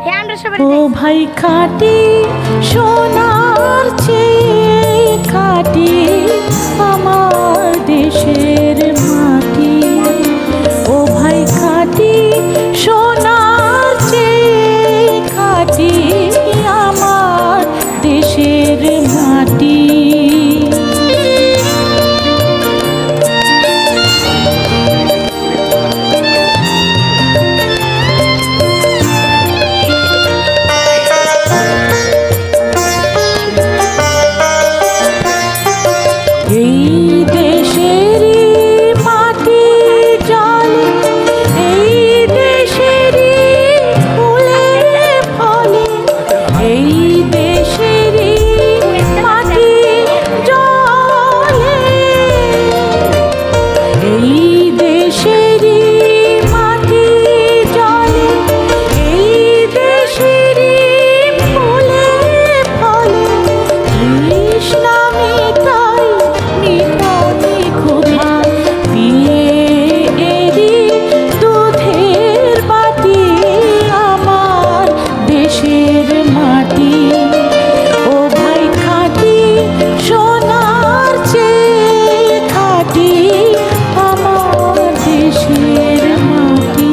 ও ভাই খাঁটি সোনার চেয়ে খাঁটি আমার দেশের মাটি। ও ভাই খাঁটি সোনার চেয়ে খাঁটি আমার দেশের মাটি। এই দেশেরই মাটি জলে, এই দেশেরই ফুলে ফলে, এই দেশেরই মাটি জলে, এই দেশেরই মাটি জলে, এই দেশেরই ফুলে ফলে, তৃষ্ণা মিটাই নিতাই ক্ষুধা দিয়ে এরি দুধের বাটি আমার দেশের মাটি। ও ভাই খাঁটি সোনার চেয়ে খাঁটি আমার দেশের মাটি।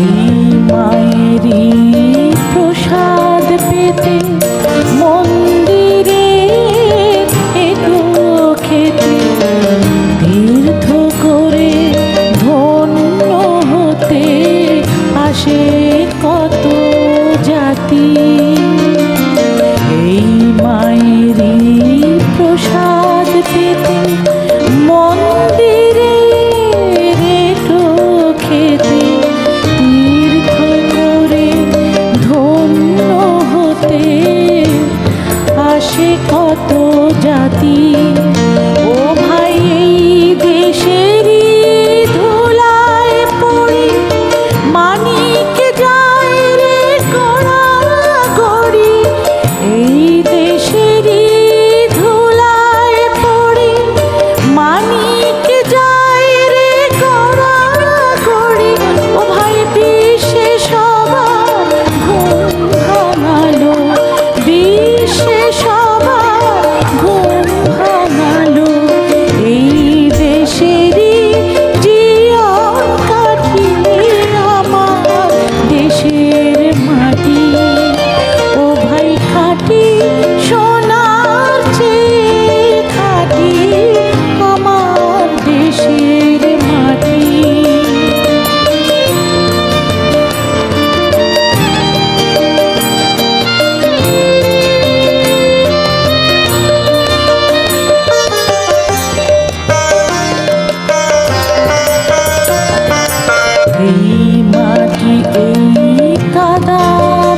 এই মায়েরই প্রসাদ পেতে মন্দিরে একটু খেতে তীর্থ করে ধন্য হতে আসে কত জাতি। এই মায়েরই প্রসাদ পেতে মন্দিরে একটু খেতে তীর্থ করে ধন্য হতে আসে কত জাতি। ও ভাই এই দেশেরই ধুলায় পড়ে মানিক যায় রে গড়া গড়ি, এই দেশেরই ধুলায় পড়ে মানিক যায় রে গড়া গড়ি। ও ভাই বিশ্বে সবার ঘুম ভাঙালো, বিশ্বে সবার ঘুম ভাঙালো, এই দেশেরই জীবন কাঠি আমার দেশের মাটি। ও ভাই খাঁটি সোনার চেয়ে খাঁটি আমার দেশের মাটি। এই মাটি এই কাদা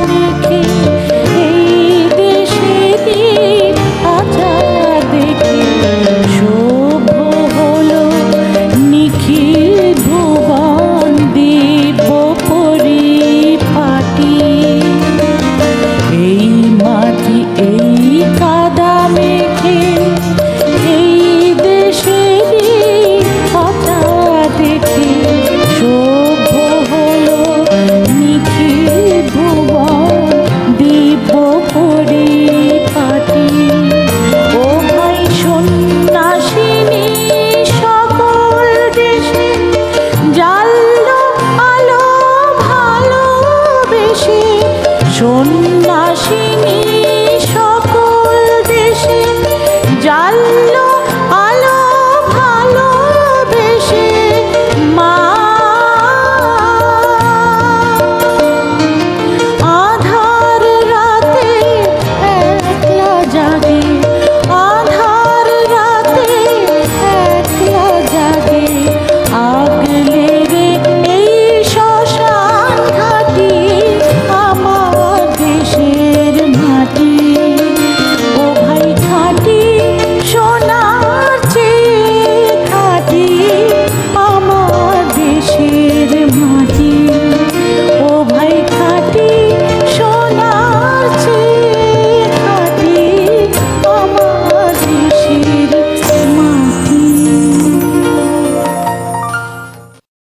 মেখে এই দেশেরই আচার দেখে শুভ হলো নিখিল ভুবন দিব পরিপাটি। এই মাটি এই কাদা মেখে এই দেশেরই আচার দেখে শুভ হলো নিখিল ভুবন দিব পরিপাটি। ও ভাই সন্ন্যাসিনী সকল দেশে জানলো আলো ভালোবেসে, সন্ন্যাসিনী সকল দেশে জানলো